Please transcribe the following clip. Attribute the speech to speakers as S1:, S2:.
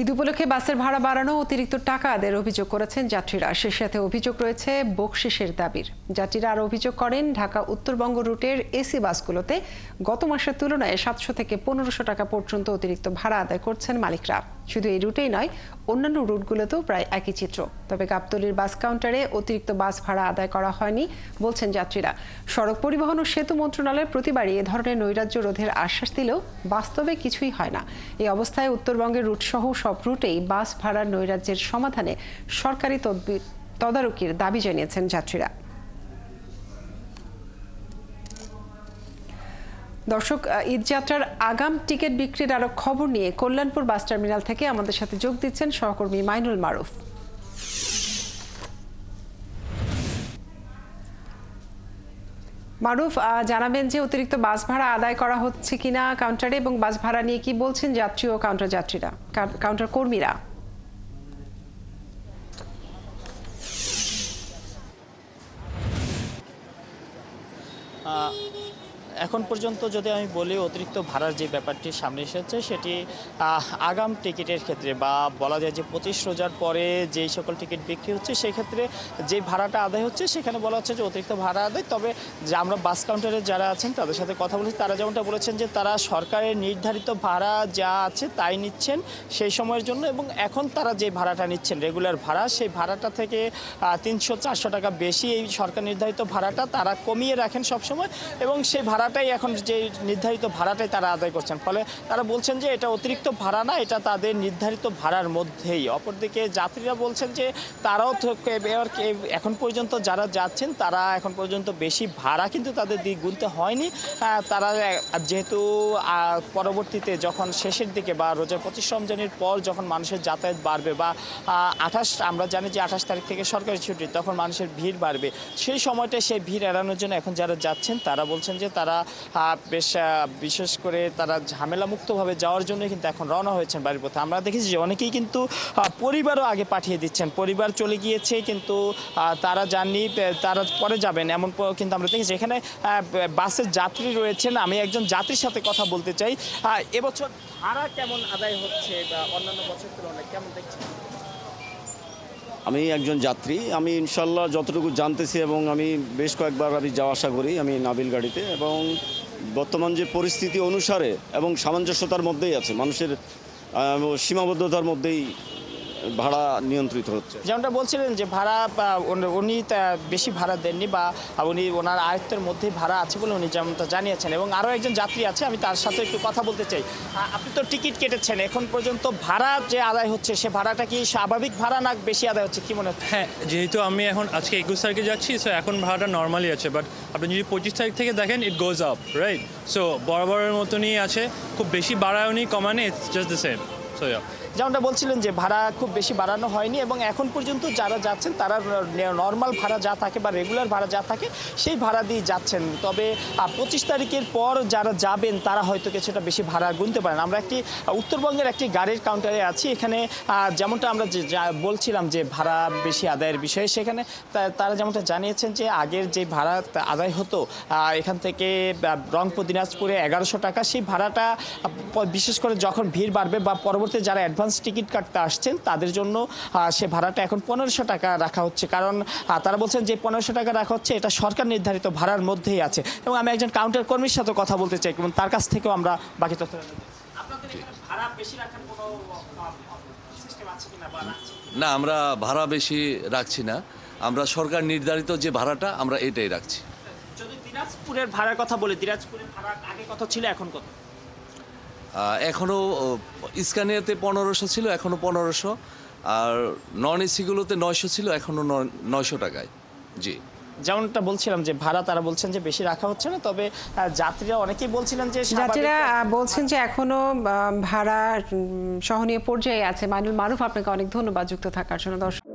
S1: ঈদ উপলক্ষে বাসের ভাড়া বাড়ানো, অতিরিক্ত টাকা আদায়ের অভিযোগ করেছেন যাত্রীরা। সে সাথে অভিযোগ রয়েছে বকশিসের দাবির। যাত্রীরা আরও অভিযোগ করেন, ঢাকা উত্তরবঙ্গ রুটের এসি বাসগুলোতে গত মাসের তুলনায় 700 থেকে 1500 টাকা পর্যন্ত অতিরিক্ত ভাড়া আদায় করছেন মালিকরা। শুধু এই রুটেই নয়, অন্যান্য রুটগুলোতেও প্রায় একই চিত্র। তবে গাবতলীর বাস কাউন্টারে অতিরিক্ত বাস ভাড়া আদায় করা হয়নি বলছেন যাত্রীরা। সড়ক পরিবহন ও সেতু মন্ত্রণালয় প্রতিবারই এ ধরনের নৈরাজ্য রোধের আশ্বাস দিলেও বাস্তবে কিছুই হয় না। এই অবস্থায় উত্তরবঙ্গের রুটসহ সব রুটেই বাস ভাড়ার নৈরাজ্যের সমাধানে সরকারি তদারকির দাবি জানিয়েছেন যাত্রীরা। দর্শক, ঈদযাত্রার আগাম টিকিট বিক্রির আরো খবর নিয়ে কল্যাণপুর বাস টার্মিনাল থেকে আমাদের সাথে যোগ দিচ্ছেন সহকর্মী মাইনুল মারুফ। মারুফ, জানাবেন যে অতিরিক্ত বাস ভাড়া আদায় করা হচ্ছে কিনা কাউন্টারে, এবং বাস ভাড়া নিয়ে কি বলছেন যাত্রী ও কাউন্টার কর্মীরা?
S2: এখন পর্যন্ত যদি আমি বলি, অতিরিক্ত ভাড়ার যে ব্যাপারটি সামনে এসেছে সেটি আগাম টিকিটের ক্ষেত্রে, বা বলা যায় যে 25 রোজার পরে যেই সকল টিকিট বিক্রি হচ্ছে সেই ক্ষেত্রে যে ভাড়াটা আদায় হচ্ছে সেখানে বলা হচ্ছে যে অতিরিক্ত ভাড়া আদায়। তবে যে আমরা বাস কাউন্টারে যারা আছেন তাদের সাথে কথা বলেছি, তারা যেমনটা বলেছেন যে তারা সরকারের নির্ধারিত ভাড়া যা আছে তাই নিচ্ছেন সেই সময়ের জন্য, এবং এখন তারা যে ভাড়াটা নিচ্ছেন রেগুলার ভাড়া, সেই ভাড়াটা থেকে 300-400 টাকা বেশি এই সরকার নির্ধারিত ভাড়াটা তারা কমিয়ে রাখেন সবসময়, এবং সেই ভাড়াটাই এখন যে নির্ধারিত ভাড়াটাই তারা আদায় করছেন। ফলে তারা বলছেন যে এটা অতিরিক্ত ভাড়া না, এটা তাদের নির্ধারিত ভাড়ার মধ্যেই। অপরদিকে যাত্রীরা বলছেন যে তারাও এখন পর্যন্ত যারা যাচ্ছেন তারা এখন পর্যন্ত বেশি ভাড়া কিন্তু তাদের দিক গুনতে হয়নি। তারা যেহেতু পরবর্তীতে যখন শেষের দিকে বা রোজার 25 রমজানের পর যখন মানুষের যাতায়াত বাড়বে, বা আমরা জানি যে 28 তারিখ থেকে সরকারি ছুটি, তখন মানুষের ভিড় বাড়বে, সেই সময়টা সেই ভিড় এড়ানোর জন্য এখন যারা যাচ্ছেন তারা বলছেন যে তারা বেশ বিশেষ করে তারা ঝামেলা মুক্তভাবে যাওয়ার জন্য কিন্তু এখন রওনা হয়েছেন বাড়ির পথে। আমরা দেখেছি যে অনেকেই কিন্তু পরিবারও আগে পাঠিয়ে দিচ্ছেন, পরিবার চলে গিয়েছে কিন্তু তারা যাননি, তারা পরে যাবেন, এমন কিন্তু আমরা দেখেছি। এখানে বাসের যাত্রী রয়েছেন, আমি একজন যাত্রীর সাথে কথা বলতে চাই। এবছর ভাড়া কেমন আদায় হচ্ছে বা অন্যান্য বছর তুলনায় কেমন দেখছেন?
S3: আমি একজন যাত্রী, আমি ইনশাল্লাহ যতটুকু জানতেছি, এবং আমি বেশ কয়েকবার আমি যাওয়া আসা করি আমি নাবিল গাড়িতে, এবং বর্তমান যে পরিস্থিতি অনুসারে এবং সামঞ্জস্যতার মধ্যেই আছে, মানুষের সীমাবদ্ধতার মধ্যেই ভাড়া নিয়ন্ত্রিত হচ্ছে।
S2: যেমনটা বলছিলেন যে ভাড়া উনি বেশি ভাড়া দেননি, বা উনি ওনার আয়ত্তের মধ্যেই ভাড়া আছে বলে উনি যেমনটা জানিয়েছেন। এবং আরও একজন যাত্রী আছে, আমি তার সাথে একটু কথা বলতে চাই। আপনি তো টিকিট কেটেছেন, এখন পর্যন্ত ভাড়া যে আদায় হচ্ছে সে ভাড়াটা কি স্বাভাবিক ভাড়া না বেশি আদায় হচ্ছে, কি মনে হচ্ছে?
S4: হ্যাঁ, যেহেতু আমি এখন আজকে 21 তারিখে যাচ্ছি, সো এখন ভাড়াটা নর্মালি আছে, বাট আপনি যদি 25 তারিখ থেকে দেখেন it goes up, right? So বরাবরের মতনই আছে, খুব বেশি বাড়ায়ও নি কমানে, it's just the same. So
S2: যেমনটা বলছিলেন যে ভাড়া খুব বেশি বাড়ানো হয়নি, এবং এখন পর্যন্ত যারা যাচ্ছেন তারা নর্মাল ভাড়া যা থাকে বা রেগুলার ভাড়া যা থাকে সেই ভাড়া দিয়ে যাচ্ছেন। তবে 25 তারিখের পর যারা যাবেন তারা হয়তো কিছুটা বেশি ভাড়া গুনতে পারেন। আমরা একটি উত্তরবঙ্গের একটি গাড়ির কাউন্টারে আছি। এখানে যেমনটা আমরা বলছিলাম যে ভাড়া বেশি আদায়ের বিষয়ে, সেখানে তারা যেমনটা জানিয়েছেন যে আগের যে ভাড়া আদায় হতো এখান থেকে রংপুর দিনাজপুরে 1100 টাকা, সেই ভাড়াটা বিশেষ করে যখন ভিড় বাড়বে বা পরবর্তী যারা অ্যাডভান্স টিকিট কাটতে আসছেন তাদের জন্য সে ভাড়াটা এখন 1500 টাকা রাখা হচ্ছে। কারণ তারা বলছেন যে 1500 টাকা রাখা হচ্ছে, এটা সরকার নির্ধারিত ভাড়ার মধ্যেই আছে। এবং আমি একজন কাউন্টার কর্মীর সাথে কথা বলতে চাই, এবং তার কাছ থেকেও আমরা বাকি তথ্য ভাড়া বেশি রাখার কোনো সিস্টেম আছে কিনা বা
S5: না, আমরা ভাড়া বেশি রাখছি না, আমরা সরকার নির্ধারিত যে ভাড়াটা আমরা এটাই রাখছি।
S2: যদি দিনাজপুরের ভাড়ার কথা বলি, দিনাজপুরের ভাড়া আগে কত ছিল, এখন কত?
S5: এখনও স্ক্যানিয়াতে 1500 ছিল, এখনও 1500, আর নন এসিগুলোতে 900 ছিল, এখনও 900 টাকায়। জি,
S2: যেমনটা বলছিলাম যে ভাড়া তারা বলছেন যে বেশি রাখা হচ্ছে না, তবে যাত্রীরা অনেকেই বলছিলেন যে
S1: বলছেন যে এখনো ভাড়া সহনীয় পর্যায়ে আছে। মাইনুল মারুফ, আপনাকে অনেক ধন্যবাদ যুক্ত থাকার জন্য। দর্শক।